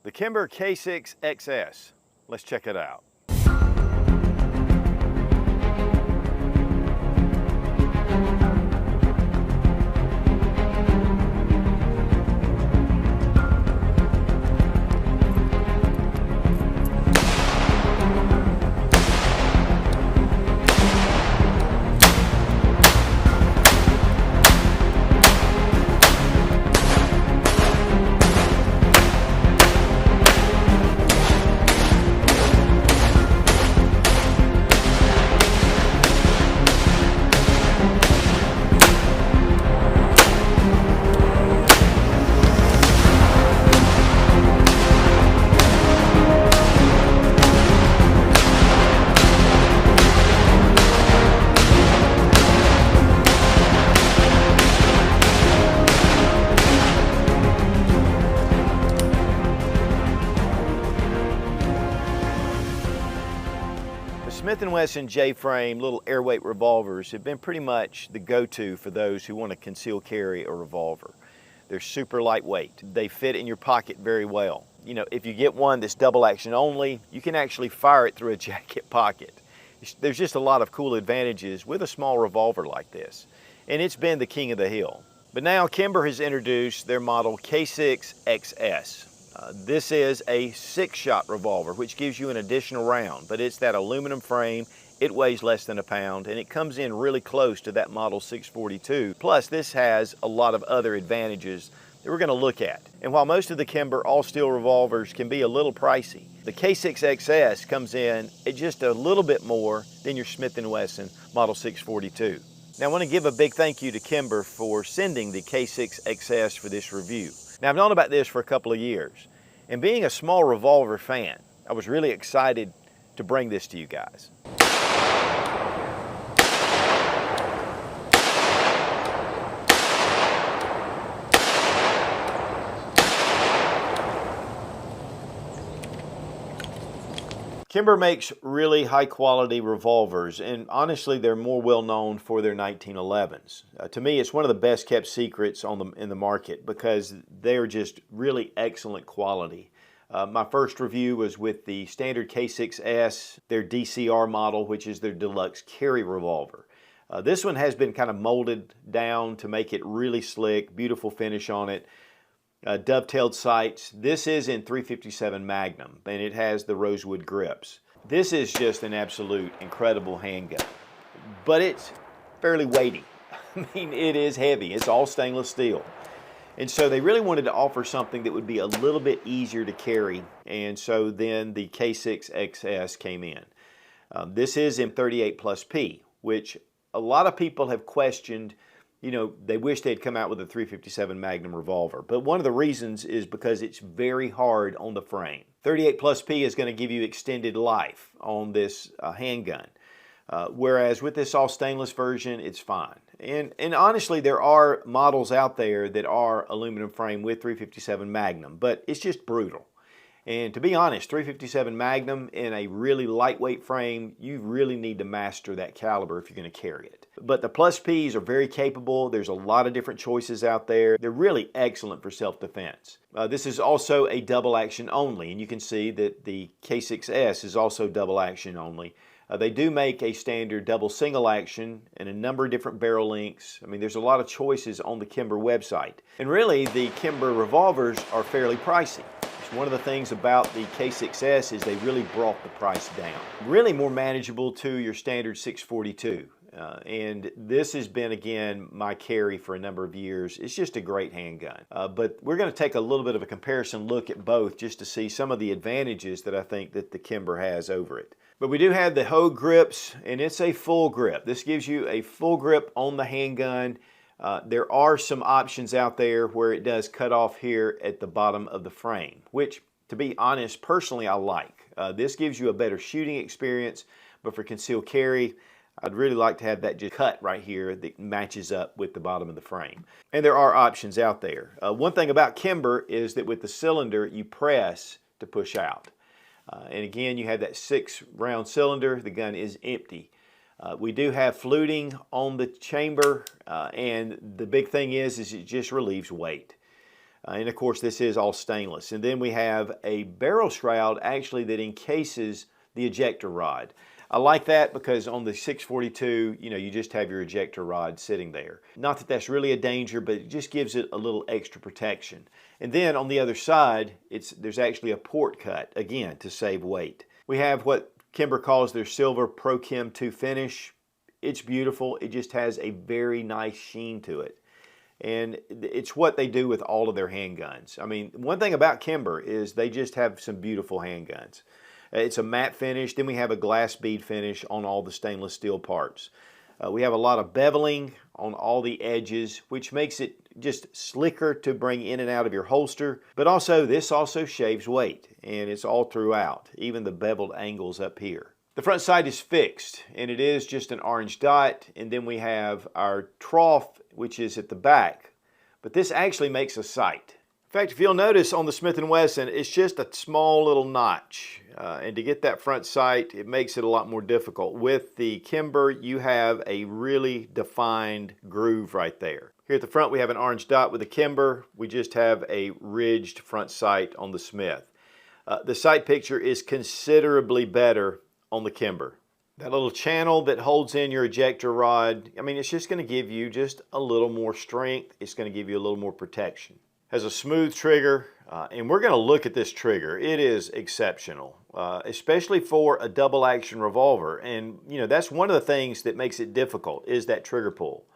The Kimber K6XS. Let's check it out. Smith & Wesson J Frame little airweight revolvers have been pretty much the go-to for those who want to conceal carry a revolver. They're super lightweight. They fit in your pocket very well. You know, if you get one that's double action only, you can actually fire it through a jacket pocket. There's just a lot of cool advantages with a small revolver like this. And it's been the king of the hill. But now Kimber has introduced their model K6XS. This is a 6-shot revolver, which gives you an additional round, but it's that aluminum frame. It weighs less than a pound, and it comes in really close to that model 642. Plus, this has a lot of other advantages that we're going to look at. And while most of the Kimber all-steel revolvers can be a little pricey, the K6XS comes in at just a little bit more than your Smith & Wesson model 642. Now, I want to give a big thank you to Kimber for sending the K6XS for this review. Now, I've known about this for a couple of years, and being a small revolver fan, I was really excited to bring this to you guys. Kimber makes really high quality revolvers, and honestly they're more well known for their 1911s. To me, it's one of the best kept secrets in the market because they're just really excellent quality. My first review was with the standard K6S, their DCR model, which is their deluxe carry revolver. This one has been kind of molded down to make it really slick, beautiful finish on it. Dovetailed sights. This is in 357 Magnum, and it has the rosewood grips. This is just an absolute incredible handgun, but it's fairly weighty. I mean, it is heavy. It's all stainless steel. And so they really wanted to offer something that would be a little bit easier to carry, and so then the K6XS came in. This is in 38+P, which a lot of people have questioned. You know, they wish they'd come out with a 357 Magnum revolver, but one of the reasons is because it's very hard on the frame. 38+P is going to give you extended life on this handgun, whereas with this all stainless version, it's fine. And honestly, there are models out there that are aluminum frame with 357 Magnum, but it's just brutal. And to be honest, 357 Magnum in a really lightweight frame, you really need to master that caliber if you're going to carry it. But the plus Ps are very capable. There's a lot of different choices out there. They're really excellent for self-defense. This is also a double action only, and you can see that the K6S is also double action only. They do make a standard double single action and a number of different barrel lengths. I mean, there's a lot of choices on the Kimber website. And really, the Kimber revolvers are fairly pricey. One of the things about the K6S is they really brought the price down. Really more manageable to your standard 642. And this has been, again, my carry for a number of years. It's just a great handgun. But we're going to take a little bit of a comparison look at both just to see some of the advantages that I think that the Kimber has over it. But we do have the Hogue grips, and it's a full grip. This gives you a full grip on the handgun. There are some options out there where it does cut off here at the bottom of the frame, which, to be honest, personally I like. This gives you a better shooting experience, but for concealed carry, I'd really like to have that just cut right here that matches up with the bottom of the frame. And there are options out there. One thing about Kimber is that with the cylinder, you press to push out. And again, you have that 6-round cylinder. The gun is empty. We do have fluting on the chamber, and the big thing is it just relieves weight. And of course, this is all stainless. And then we have a barrel shroud actually that encases the ejector rod. I like that because on the 642, you just have your ejector rod sitting there. Not that that's really a danger, but it just gives it a little extra protection. And then on the other side, there's actually a port cut, again, to save weight. We have what Kimber calls their Silver Pro Chem 2 finish. It's beautiful. It just has a very nice sheen to it. And it's what they do with all of their handguns. I mean, one thing about Kimber is they just have some beautiful handguns. It's a matte finish. Then we have a glass bead finish on all the stainless steel parts. We have a lot of beveling on all the edges, which makes it just slicker to bring in and out of your holster. But also, this also shaves weight, and it's all throughout, even the beveled angles up here. The front sight is fixed, and it is just an orange dot. And then we have our trough, which is at the back. But this actually makes a sight. In fact, if you'll notice on the Smith & Wesson, it's just a small little notch. And to get that front sight, it makes it a lot more difficult. With the Kimber, you have a really defined groove right there. Here at the front, we have an orange dot with the Kimber. We just have a ridged front sight on the Smith. The sight picture is considerably better on the Kimber. That little channel that holds in your ejector rod, I mean, it's just going to give you just a little more strength. It's going to give you a little more protection. Has a smooth trigger, and we're going to look at this trigger. It is exceptional, especially for a double action revolver. And that's one of the things that makes it difficult is that trigger pull.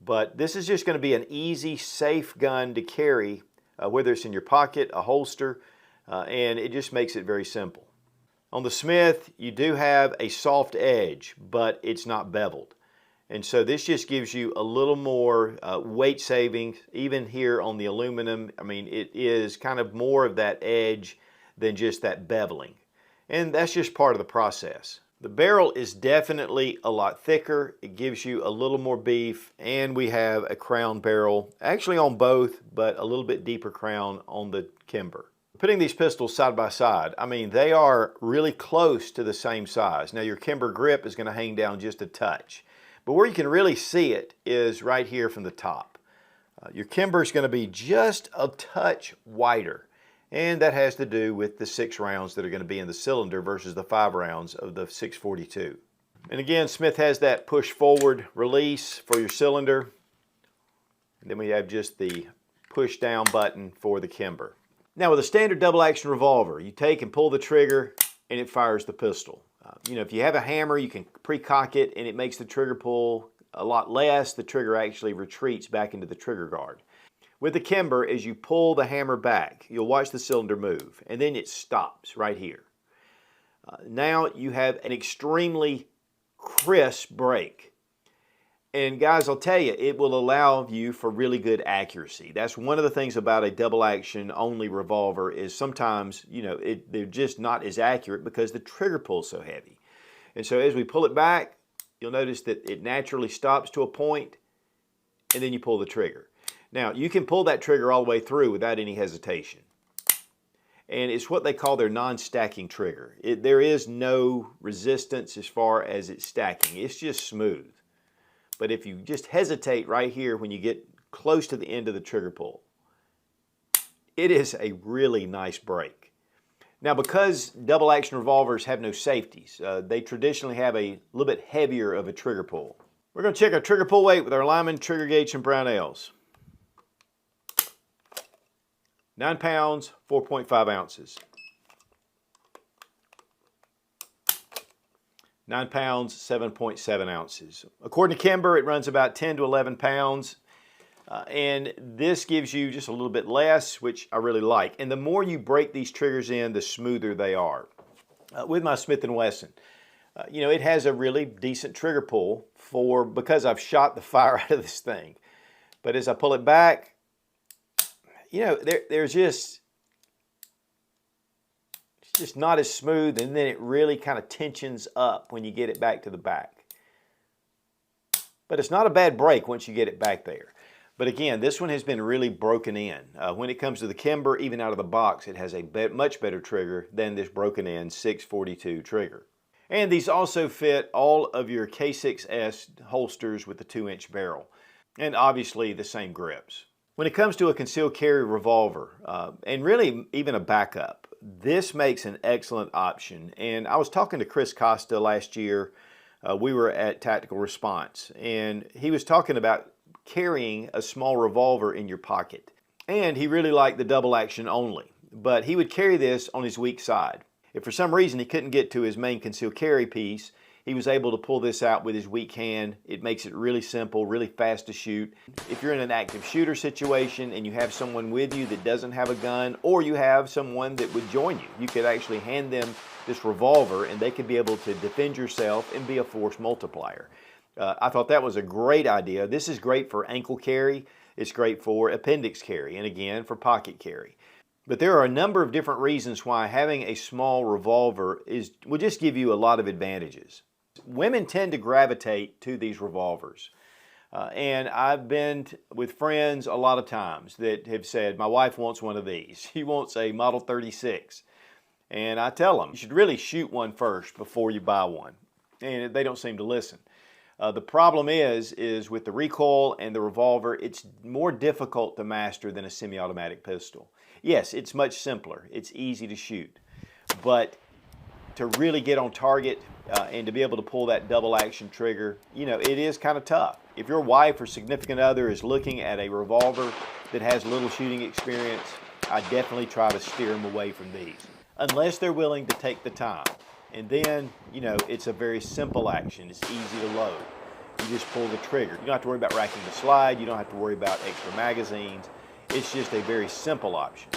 But this is just going to be an easy, safe gun to carry, whether it's in your pocket, a holster, and it just makes it very simple. On the Smith, you do have a soft edge, but it's not beveled. And so this just gives you a little more weight saving, even here on the aluminum. I mean, it is kind of more of that edge than just that beveling. And that's just part of the process. The barrel is definitely a lot thicker. It gives you a little more beef, and we have a crown barrel, actually on both, but a little bit deeper crown on the Kimber. Putting these pistols side by side, I mean, they are really close to the same size. Now, your Kimber grip is going to hang down just a touch. But where you can really see it is right here from the top. Your Kimber is going to be just a touch wider, and that has to do with the 6 rounds that are going to be in the cylinder versus the 5 rounds of the 642. And again, Smith has that push forward release for your cylinder. And then we have just the push down button for the Kimber. Now with a standard double action revolver, you take and pull the trigger and it fires the pistol. If you have a hammer, you can pre-cock it and it makes the trigger pull a lot less. The trigger actually retreats back into the trigger guard. With the Kimber, as you pull the hammer back, you'll watch the cylinder move and then it stops right here. Now you have an extremely crisp break. And guys, I'll tell you, it will allow you for really good accuracy. That's one of the things about a double action only revolver is sometimes, they're just not as accurate because the trigger pull is so heavy. And so as we pull it back, you'll notice that it naturally stops to a point and then you pull the trigger. Now, you can pull that trigger all the way through without any hesitation. And it's what they call their non-stacking trigger. There is no resistance as far as it's stacking. It's just smooth. But if you just hesitate right here when you get close to the end of the trigger pull, it is a really nice break. Now, because double action revolvers have no safeties, they traditionally have a little bit heavier of a trigger pull. We're going to check our trigger pull weight with our Lyman trigger gauge and Brownells. 9 pounds, 4.5 ounces. 9 pounds, 7.7 ounces. According to Kimber, it runs about 10 to 11 pounds. And this gives you just a little bit less, which I really like. And the more you break these triggers in, the smoother they are. With my Smith & Wesson, it has a really decent trigger pull because I've shot the fire out of this thing. But as I pull it back, there's just... it's just not as smooth, and then it really kind of tensions up when you get it back to the back. But it's not a bad break once you get it back there. But again, this one has been really broken in. When it comes to the Kimber, even out of the box, it has a much better trigger than this broken in 642 trigger. And these also fit all of your K6S holsters with the 2-inch barrel. And obviously the same grips. When it comes to a concealed carry revolver, and really even a backup, this makes an excellent option. And I was talking to Chris Costa last year. We were at Tactical Response, and he was talking about carrying a small revolver in your pocket. And he really liked the double action only, but he would carry this on his weak side. If for some reason he couldn't get to his main concealed carry piece, he was able to pull this out with his weak hand. It makes it really simple, really fast to shoot. If you're in an active shooter situation and you have someone with you that doesn't have a gun, or you have someone that would join you, you could actually hand them this revolver and they could be able to defend yourself and be a force multiplier. I thought that was a great idea. This is great for ankle carry. It's great for appendix carry, and again for pocket carry. But there are a number of different reasons why having a small revolver will just give you a lot of advantages. Women tend to gravitate to these revolvers. And I've been with friends a lot of times that have said, my wife wants one of these. She wants a Model 36. And I tell them, you should really shoot one first before you buy one. And they don't seem to listen. The problem is with the recoil and the revolver, it's more difficult to master than a semi-automatic pistol. Yes, it's much simpler. It's easy to shoot. But to really get on target and to be able to pull that double action trigger, you know, it is kind of tough. If your wife or significant other is looking at a revolver that has little shooting experience, I definitely try to steer them away from these, unless they're willing to take the time. And then, you know, it's a very simple action. It's easy to load. You just pull the trigger. You don't have to worry about racking the slide. You don't have to worry about extra magazines. It's just a very simple option.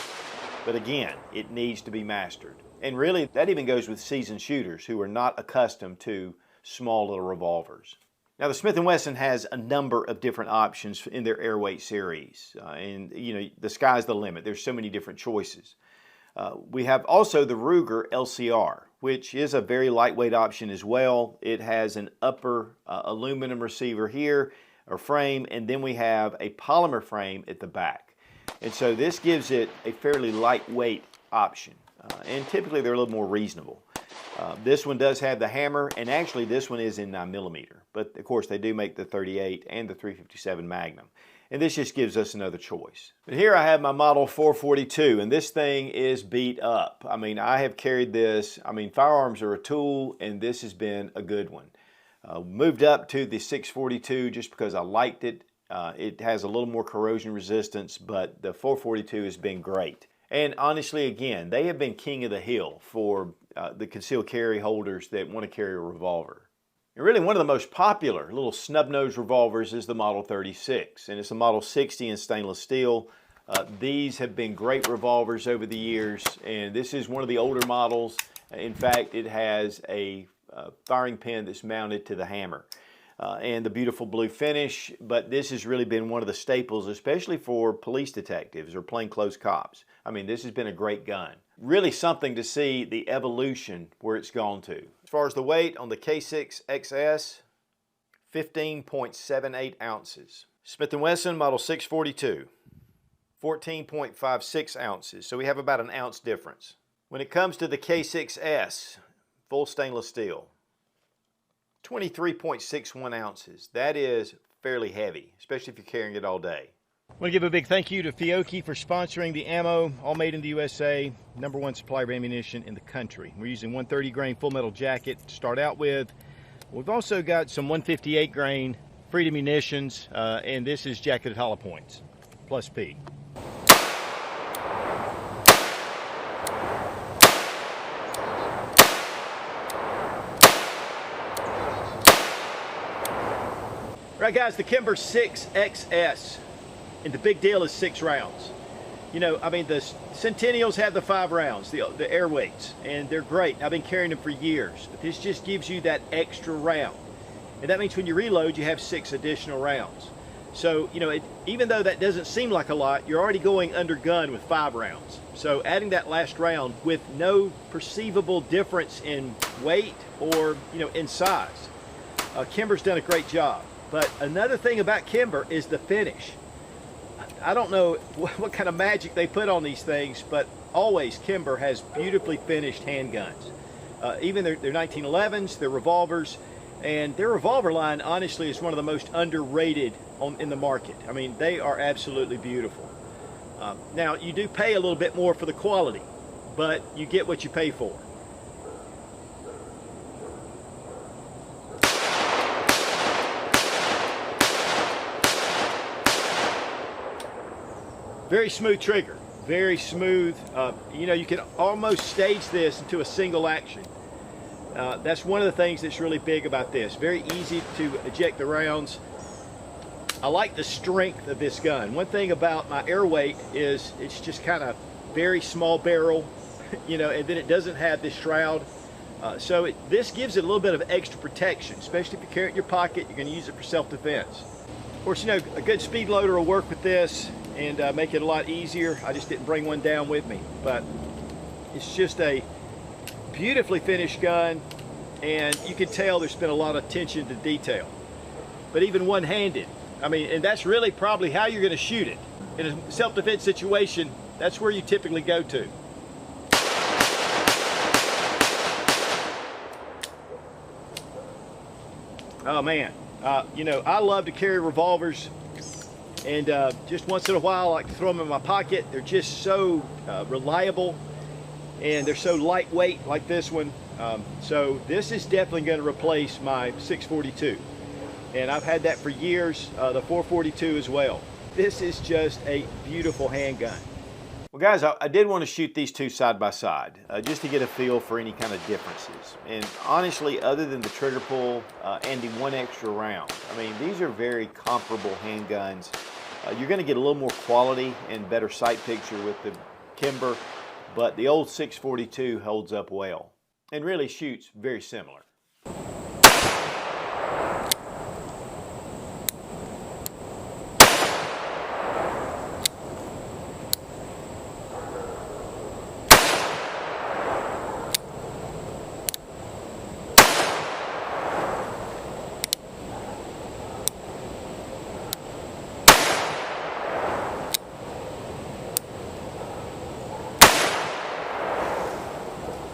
But again, it needs to be mastered. And really, that even goes with seasoned shooters who are not accustomed to small little revolvers. Now, the Smith & Wesson has a number of different options in their Airweight series. And, you know, the sky's the limit. There's so many different choices. We have also the Ruger LCR, which is a very lightweight option as well. It has an upper aluminum receiver here, or frame, and then we have a polymer frame at the back. And so this gives it a fairly lightweight option. And typically they're a little more reasonable. This one does have the hammer, and actually this one is in 9mm. But of course they do make the 38 and the 357 Magnum. And this just gives us another choice. But here I have my Model 442, and this thing is beat up. I mean, I have carried this. I mean, firearms are a tool, and this has been a good one. Moved up to the 642 just because I liked it. It has a little more corrosion resistance, but the 442 has been great. And honestly, again, they have been king of the hill for the concealed carry holders that want to carry a revolver. And really, one of the most popular little snub-nosed revolvers is the Model 36, and it's a Model 60 in stainless steel. These have been great revolvers over the years, and this is one of the older models. In fact, it has a firing pin that's mounted to the hammer. And the beautiful blue finish, but this has really been one of the staples, especially for police detectives or plainclothes cops. I mean, this has been a great gun. Really something to see the evolution where it's gone to. As far as the weight on the K6XS, 15.78 ounces. Smith & Wesson Model 642, 14.56 ounces. So we have about an ounce difference. When it comes to the K6S, full stainless steel, 23.61 ounces. That is fairly heavy, especially if you're carrying it all day. I want to give a big thank you to Fiocchi for sponsoring the ammo, all made in the USA, #1 supplier of ammunition in the country. We're using 130 grain full metal jacket to start out with. We've also got some 158 grain Freedom munitions, and this is jacketed hollow points, plus P. Right, guys, the Kimber 6XS, and the big deal is 6 rounds. You know, I mean, the Centennials have the 5 rounds, the Airweights, and they're great. I've been carrying them for years, but this just gives you that extra round. And that means when you reload, you have 6 additional rounds. So, you know, even though that doesn't seem like a lot, you're already going under gun with 5 rounds. So adding that last round with no perceivable difference in weight or, you know, in size. Kimber's done a great job. But another thing about Kimber is the finish. I don't know what kind of magic they put on these things, but always Kimber has beautifully finished handguns. Even their 1911s, their revolvers, And their revolver line, honestly, is one of the most underrated in the market. I mean, they are absolutely beautiful. Now, you do pay a little bit more for the quality, but you get what you pay for. Very smooth trigger, very smooth. You know, you can almost stage this into a single action. That's one of the things that's really big about this. Very easy to eject the rounds. I like the strength of this gun. One thing about my air weight is it's just kind of very small barrel, you know, and then it doesn't have this shroud. This gives it a little bit of extra protection, especially if you carry it in your pocket. You're going to use it for self-defense. Of course, you know, a good speed loader will work with this and make it a lot easier. I just didn't bring one down with me, but it's just a beautifully finished gun, and you can tell there's been a lot of attention to detail. But even one-handed, I mean, and that's really probably how you're going to shoot it. In a self-defense situation, that's where you typically go to. Oh man, you know, I love to carry revolvers, and just once in a while I like to throw them in my pocket. They're just so reliable, and they're so lightweight like this one. So this is definitely going to replace my 642, and I've had that for years, the 442 as well. This is just a beautiful handgun. Well guys, I did want to shoot these two side by side, just to get a feel for any kind of differences. And honestly, other than the trigger pull and the one extra round, I mean, these are very comparable handguns. You're going to get a little more quality and better sight picture with the Kimber, but the old 642 holds up well and really shoots very similar.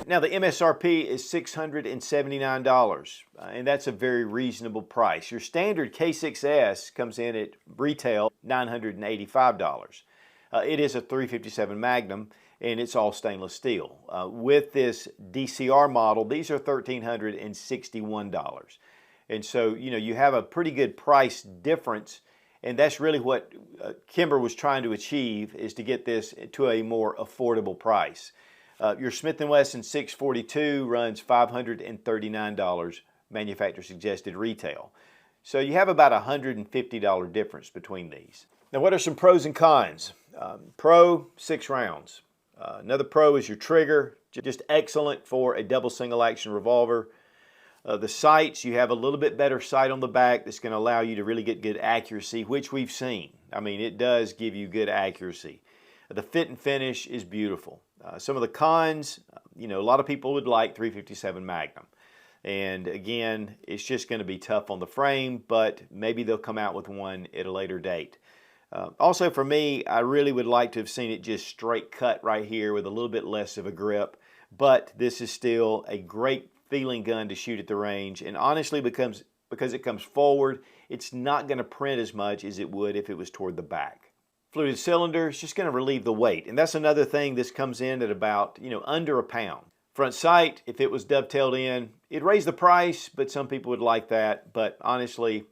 Now the MSRP is $679, and that's a very reasonable price. Your standard K6S comes in at retail $985. It is a 357 Magnum, and it's all stainless steel. With this DCR model, these are $1,361. And so, you know, you have a pretty good price difference, and that's really what Kimber was trying to achieve, is to get this to a more affordable price. Your Smith & Wesson 642 runs $539 manufacturer suggested retail. So you have about a $150 difference between these. Now what are some pros and cons? Pro, 6 rounds. Another pro is your trigger, just excellent for a double single action revolver. The sights, you have a little bit better sight on the back that's going to allow you to really get good accuracy, which we've seen. I mean, it does give you good accuracy. The fit and finish is beautiful. Some of the cons, you know, a lot of people would like 357 Magnum. And again, it's just going to be tough on the frame, but maybe they'll come out with one at a later date. Also for me, I really would like to have seen it just straight cut right here with a little bit less of a grip. But this is still a great feeling gun to shoot at the range. And honestly, because it comes forward, it's not going to print as much as it would if it was toward the back. Fluted cylinder is just going to relieve the weight, and that's another thing. This comes in at about, you know, under a pound. Front sight, if it was dovetailed in, it'd raise the price, but some people would like that. But honestly,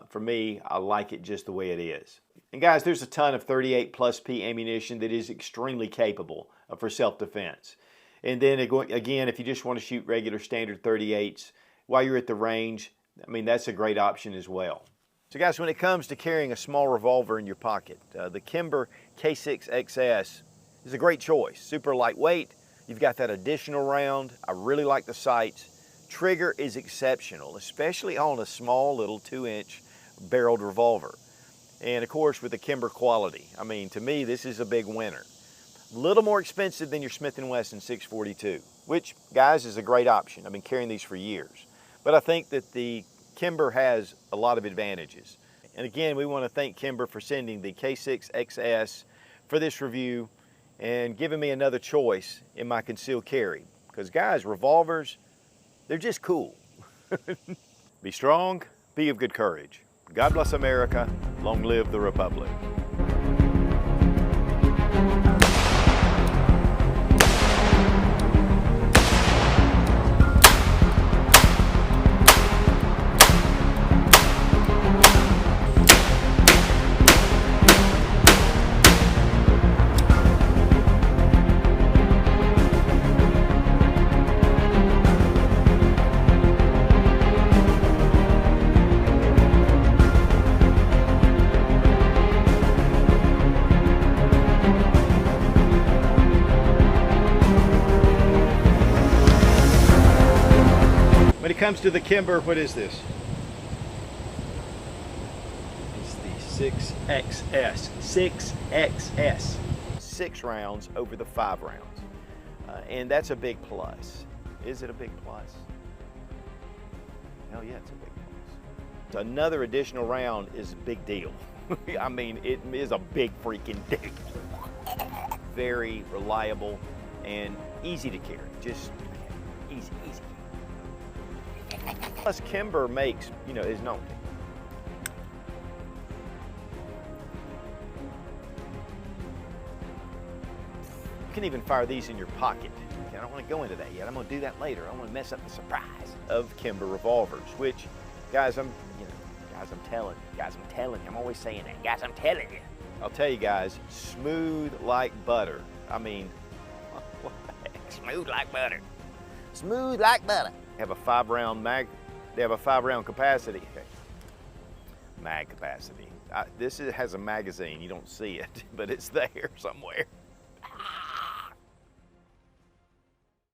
for me, I like it just the way it is. And guys, there's a ton of 38+P ammunition that is extremely capable for self-defense. And then again, if you just want to shoot regular standard 38s while you're at the range, I mean, that's a great option as well. So guys, when it comes to carrying a small revolver in your pocket, the Kimber K6XS is a great choice. Super lightweight, you've got that additional round. I really like the sights. Trigger is exceptional, especially on a small little 2-inch barreled revolver. And of course with the Kimber quality, I mean, to me this is a big winner. A little more expensive than your Smith & Wesson 642, which guys is a great option. I've been carrying these for years. But I think that the Kimber has a lot of advantages. And again, we want to thank Kimber for sending the K6XS for this review and giving me another choice in my concealed carry. Because guys, revolvers, they're just cool. Be strong, be of good courage. God bless America, long live the Republic. When it comes to the Kimber, what is this? It's the 6XS. 6XS. 6 rounds over the 5 rounds. And that's a big plus. Is it a big plus? Hell yeah, it's a big plus. Another additional round is a big deal. I mean, it is a big freaking deal. Very reliable and easy to carry. Just easy, easy. Plus, Kimber makes, is known. You can even fire these in your pocket. I don't want to go into that yet. I'm going to do that later. I want to mess up the surprise of Kimber revolvers, which, guys, I'm telling you. I'm always saying that. Guys, I'm telling you. I'll tell you guys, smooth like butter. I mean, what the heck? Smooth like butter. Smooth like butter. Have a 5-round mag. They have a 5-round capacity. Mag capacity. This has a magazine. You don't see it, but it's there somewhere.